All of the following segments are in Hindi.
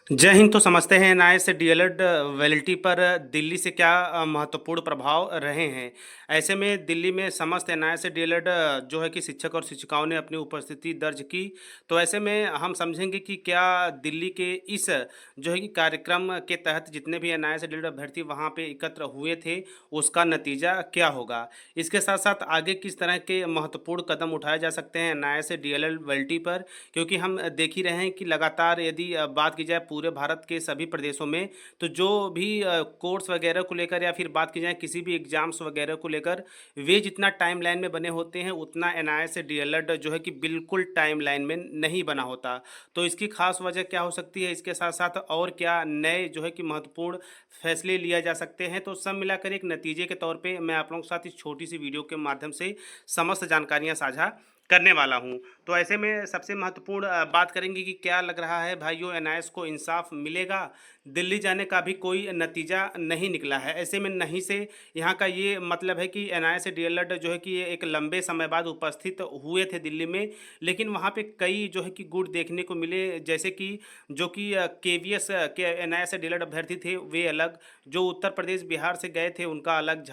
जय हिंद। तो समझते हैं एनआईए से डीएलएड वैलिडिटी पर दिल्ली से क्या महत्वपूर्ण प्रभाव रहे हैं। ऐसे में दिल्ली में समस्त एनआईए से डीएलएड जो है कि शिक्षक और शिक्षिकाओं ने अपनी उपस्थिति दर्ज की। तो ऐसे में हम समझेंगे कि क्या दिल्ली के इस जो है कि कार्यक्रम के तहत जितने भी एनआईए से डीएलएड अभ्यर्थी वहाँ पे एकत्र हुए थे उसका नतीजा क्या होगा। इसके साथ साथ आगे किस तरह के महत्वपूर्ण कदम उठाए जा सकते हैं एनआईए से डीएलएड वैलिडिटी पर, क्योंकि हम देख ही रहे हैं कि लगातार यदि बात की जाए पूरे भारत के सभी प्रदेशों में, तो जो भी कोर्स वगैरह को लेकर या फिर बात की जाए किसी भी एग्जाम्स वगैरह को लेकर, वे जितना टाइमलाइन में बने होते हैं उतना एनआईए से डीएलएड जो है कि बिल्कुल टाइमलाइन में नहीं बना होता। तो इसकी खास वजह क्या हो सकती है, इसके साथ साथ और क्या नए जो है कि महत्वपूर्ण फैसले लिया जा सकते हैं। तो सब मिलाकर एक नतीजे के तौर पे मैं आप लोगों के साथ इस छोटी सी वीडियो के माध्यम से समस्त जानकारियां साझा करने वाला हूं। तो ऐसे में सबसे महत्वपूर्ण बात करेंगे कि क्या लग रहा है भाइयों, एनआईएस को इंसाफ मिलेगा। दिल्ली जाने का भी कोई नतीजा नहीं निकला है। ऐसे में नहीं से यहाँ का ये मतलब है कि एनआईए से डीएलएड जो है कि ये एक लंबे समय बाद उपस्थित हुए थे दिल्ली में, लेकिन वहाँ पे कई जो है कि गुट देखने को मिले, जैसे कि जो कि केवीएस के एनआईए से डीएलएड अभ्यर्थी थे वे अलग, जो उत्तर प्रदेश बिहार से गए थे उनका अलग,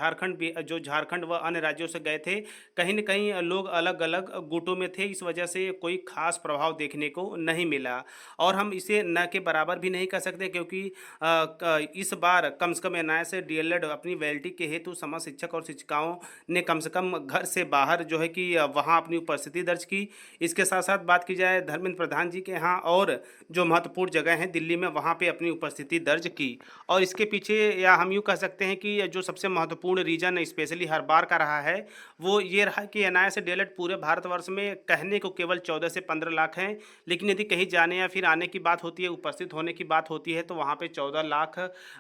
जो झारखंड व अन्य राज्यों से गए थे, कहीं न कहीं लोग अलग अलग गुटों में थे। इस वजह से कोई खास प्रभाव देखने को नहीं मिला और हम इसे न के बराबर भी नहीं कह सकते, क्योंकि इस बार कम से कम एनआईए से डीएलएड अपनी वैलिडिटी के हेतु समस्त शिक्षक और शिक्षिकाओं ने कम से कम घर से बाहर जो है कि वहाँ अपनी उपस्थिति दर्ज की। इसके साथ साथ बात की जाए धर्मेंद्र प्रधान जी के यहाँ और जो महत्वपूर्ण जगह हैं दिल्ली में, वहाँ पे अपनी उपस्थिति दर्ज की। और इसके पीछे या हम यूँ कह सकते हैं कि जो सबसे महत्वपूर्ण रीज़न स्पेशली हर बार का रहा है वो ये रहा कि एनआईए से डीएलएड पूरे भारतवर्ष में कहने को केवल 14 से 15 लाख हैं, लेकिन यदि कहीं जाने या फिर आने की बात होती है, उपस्थित होने की बात होती है, तो वहाँ पे 14 लाख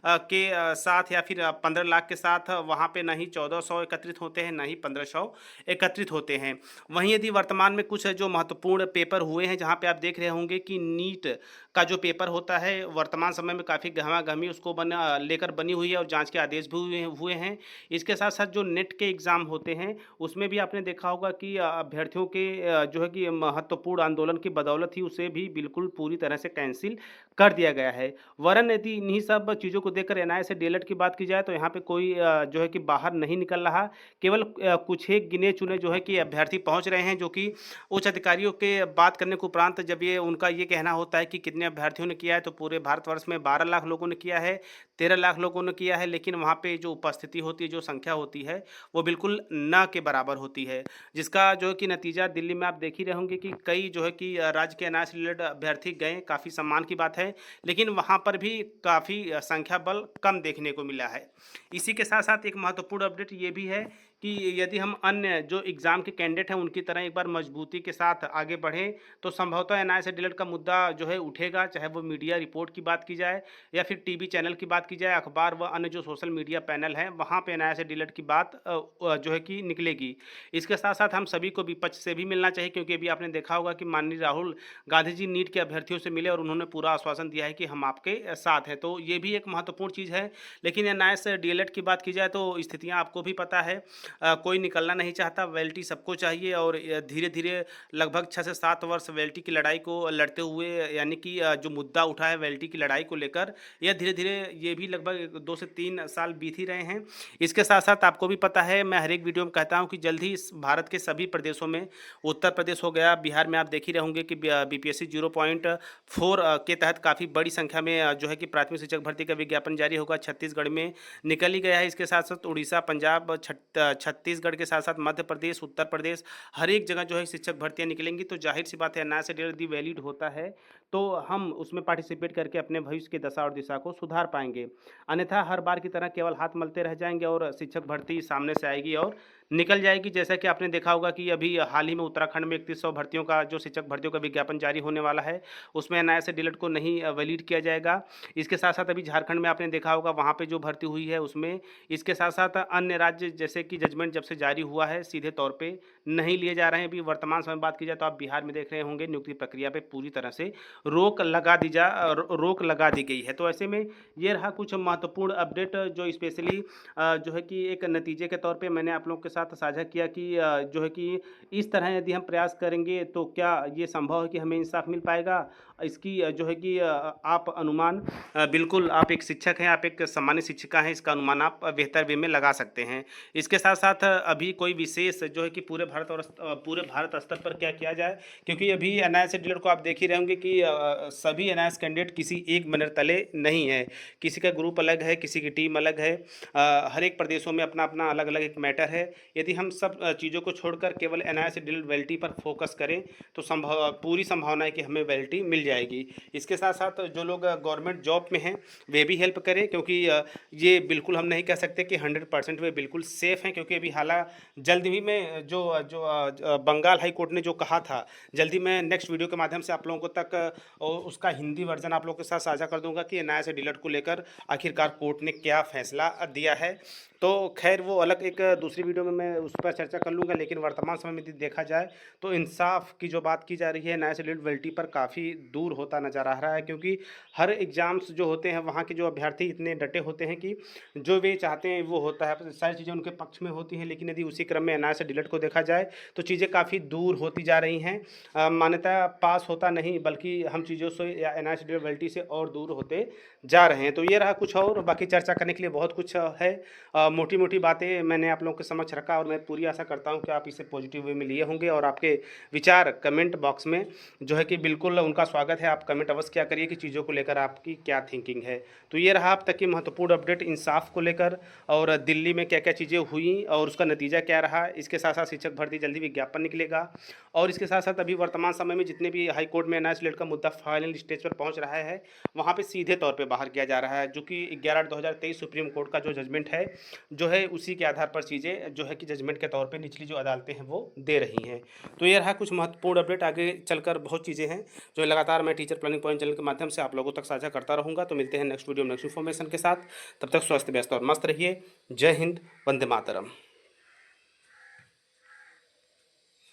के साथ या फिर 15 लाख के साथ वहाँ पे ना ही 1400 एकत्रित होते हैं ना ही 1500 एकत्रित होते हैं। वहीं यदि वर्तमान में कुछ जो महत्वपूर्ण पेपर हुए हैं, जहाँ पे आप देख रहे होंगे कि नीट का जो पेपर होता है वर्तमान समय में काफ़ी गहमा-गहमी उसको लेकर बनी हुई है और जांच के आदेश भी हुए हैं। इसके साथ साथ जो नेट के एग्ज़ाम होते हैं उसमें भी आपने देखा होगा कि अभ्यर्थियों के जो है कि महत्वपूर्ण आंदोलन की बदौलत ही उसे भी बिल्कुल पूरी तरह से कैंसिल कर दिया गया है। वरन यदि इन्हीं सब चीज़ों को देखकर एनआईए से डीएलएड की बात की जाए तो यहाँ पे कोई जो है कि बाहर नहीं निकल रहा। केवल कुछ एक गिने-चुने जो है कि अभ्यर्थी पहुँच रहे हैं, जो कि उच्च अधिकारियों के बात करने के उपरांत जब ये उनका ये कहना होता है कि कितने अभ्यर्थियों ने किया है, तो पूरे भारतवर्ष में 12 लाख लोगों ने किया है, 13 लाख लोगों ने किया है, लेकिन वहाँ पे जो उपस्थिति होती है, जो संख्या होती है, वो बिल्कुल ना के बराबर होती है। जिसका जो है कि नतीजा दिल्ली में आप देख ही रहे होंगे कि कई जो है कि राज्य के एनआईए से रिलेटेड अभ्यर्थी गए, काफ़ी सम्मान की बात है, लेकिन वहाँ पर भी काफ़ी संख्या बल कम देखने को मिला है। इसी के साथ साथ एक महत्वपूर्ण अपडेट ये भी है कि यदि हम अन्य जो एग्ज़ाम के कैंडिडेट हैं उनकी तरह एक बार मजबूती के साथ आगे बढ़ें, तो संभवतः एनआईए से डीएलएड का मुद्दा जो है उठेगा, चाहे वो मीडिया रिपोर्ट की बात की जाए या फिर टीवी चैनल की बात की जाए, अखबार व अन्य जो सोशल मीडिया पैनल हैं वहाँ पे एनआईए से डीएलएड की बात जो है कि निकलेगी। इसके साथ साथ हम सभी को विपक्ष से भी मिलना चाहिए, क्योंकि अभी आपने देखा होगा कि माननीय राहुल गांधी जी नीट के अभ्यर्थियों से मिले और उन्होंने पूरा आश्वासन दिया है कि हम आपके साथ हैं। तो ये भी एक महत्वपूर्ण चीज़ है। लेकिन एनआईए से डीएलएड की बात की जाए तो स्थितियाँ आपको भी पता है, कोई निकलना नहीं चाहता, वैलिडिटी सबको चाहिए और धीरे धीरे लगभग 6 से 7 वर्ष वैलिडिटी की लड़ाई को लड़ते हुए, यानी कि जो मुद्दा उठा है वैलिडिटी की लड़ाई को लेकर, यह धीरे धीरे ये भी लगभग 2 से 3 साल बीत ही रहे हैं। इसके साथ साथ आपको भी पता है, मैं हर एक वीडियो में कहता हूँ कि जल्द ही इस भारत के सभी प्रदेशों में, उत्तर प्रदेश हो गया, बिहार में आप देख ही रहे होंगे कि बीपीएससी 0.4 के तहत काफ़ी बड़ी संख्या में जो है कि प्राथमिक शिक्षक भर्ती का विज्ञापन जारी होगा। छत्तीसगढ़ में निकल ही गया है। इसके साथ साथ उड़ीसा, पंजाब, छत्तीसगढ़ के साथ साथ मध्य प्रदेश, उत्तर प्रदेश, हर एक जगह जो है शिक्षक भर्तियाँ निकलेंगी। तो जाहिर सी बात है एनआईए से डीएलएड यदि वैलिड होता है तो हम उसमें पार्टिसिपेट करके अपने भविष्य की दशा और दिशा को सुधार पाएंगे। अन्यथा हर बार की तरह केवल हाथ मलते रह जाएंगे और शिक्षक भर्ती सामने से आएगी और निकल जाएगी। जैसा कि आपने देखा होगा कि अभी हाल ही में उत्तराखंड में 3100 भर्तियों का जो शिक्षक भर्तियों का विज्ञापन जारी होने वाला है, उसमें एनआईए से डीएलएड को नहीं वैलिड किया जाएगा। इसके साथ साथ अभी झारखंड में आपने देखा होगा वहाँ पे जो भर्ती हुई है उसमें, इसके साथ साथ अन्य राज्य जैसे कि जजमेंट जब से जारी हुआ है सीधे तौर पे नहीं लिए जा रहे हैं। अभी वर्तमान समय बात की जाए तो आप बिहार में देख रहे होंगे नियुक्ति प्रक्रिया पे पूरी तरह से रोक लगा दी गई है। तो ऐसे में ये रहा कुछ महत्वपूर्ण अपडेट जो स्पेशली जो है कि एक नतीजे के तौर पे मैंने आप लोगों के साथ साथ साझा किया कि जो है कि इस तरह यदि हम प्रयास करेंगे तो क्या ये संभव है कि हमें इंसाफ मिल पाएगा? इसकी जो है कि आप अनुमान बिल्कुल आप एक शिक्षक हैं, आप एक सामान्य शिक्षिका हैं, इसका अनुमान आप बेहतर वे में लगा सकते हैं। इसके साथ-साथ अभी कोई विशेष जो है कि पूरे भारत स्तर पर क्या किया जाए? क्योंकि अभी एनआईएस डीलर को आप देख ही रहे होंगे कि सभी एनआईएस कैंडिडेट किसी एक बैनर तले नहीं है। किसी का ग्रुप अलग है, किसी की टीम अलग है। हर एक प्रदेशों में अपना-अपना अलग-अलग एक मैटर है। यदि हम सब चीज़ों को छोड़कर केवल एनआईएस डीलर वैलिडिटी पर फोकस करें, तो पूरी संभावना है कि हमें वैलिडिटी मिल जाएगी। इसके साथ-साथ जो लोग गवर्नमेंट जॉब में हैं, वे भी हेल्प करें क्योंकि ये बिल्कुल हम नहीं कह सकते कि 100% वे बिल्कुल सेफ़ हैं क्योंकि अभी जल्द ही में बंगाल हाई कोर्ट ने जो कहा था, जल्दी मैं नेक्स्ट वीडियो के माध्यम से आप लोगों को तक उसका हिंदी वर्ज़न आप लोगों के साथ साझा कर दूँगा कि एनआईएस डीलर को लेकर आखिरकार कोर्ट ने क्या फ़ैसला दिया है। तो ख़ैर वो अलग एक दूसरी वीडियो में मैं उस पर चर्चा कर लूँगा, लेकिन वर्तमान समय में यदि देखा जाए तो इंसाफ़ की जो बात की जा रही है एनआईएस डीलर वैलिडिटी पर काफ़ी दूर होता नज़र आ रहा है क्योंकि हर एग्ज़ाम्स जो होते हैं वहाँ के जो अभ्यर्थी इतने डटे होते हैं कि जो वे चाहते हैं वो होता है। सारी चीज़ें उनके पक्ष में होती हैं, लेकिन यदि उसी क्रम में एनआईएस डीलर को देखा जाए तो चीज़ें काफ़ी दूर होती जा रही हैं। मान्यता पास होता नहीं बल्कि हम चीज़ों से या एनआईएस डीलर वैलिडिटी से और दूर होते जा रहे हैं। तो ये रहा कुछ और बाकी चर्चा करने के लिए बहुत कुछ है। मोटी-मोटी बातें मैंने आप लोगों के समक्ष रखा और मैं पूरी आशा करता हूँ कि आप इसे पॉजिटिव वे में लिए होंगे और आपके विचार कमेंट बॉक्स में जो है कि बिल्कुल उनका स्वागत है। आप कमेंट अवश्य किया करिए कि चीज़ों को लेकर आपकी क्या थिंकिंग है। तो ये रहा अब तक की महत्वपूर्ण अपडेट इंसाफ को लेकर और दिल्ली में क्या-क्या चीज़ें हुई और उसका नतीजा क्या रहा। इसके साथ-साथ शिक्षक भर्ती जल्दी विज्ञापन निकलेगा और इसके साथ-साथ अभी वर्तमान समय में जितने भी हाई कोर्ट में एनआईएस डीलर का मुद्दा फाइनल स्टेज पर पहुँच रहा है, वहाँ पे सीधे तौर पे बाहर किया जा रहा है, जो कि 11/8/2023 सुप्रीम कोर्ट का जो जजमेंट है, जो है उसी के आधार पर चीज़ें जो है कि जजमेंट के तौर पे निचली जो अदालतें हैं वो दे रही हैं। तो ये रहा कुछ महत्वपूर्ण अपडेट। आगे चलकर बहुत चीज़ें हैं जो लगातार मैं टीचर प्लानिंग पॉइंट चैनल के माध्यम से आप लोगों तक साझा करता रहूँगा। तो मिलते हैं नेक्स्ट वीडियो में नेक्स्ट इन्फॉर्मेशन के साथ। तब तक स्वस्थ व्यस्त और मस्त रहिए। जय हिंद, वंदे मातरम।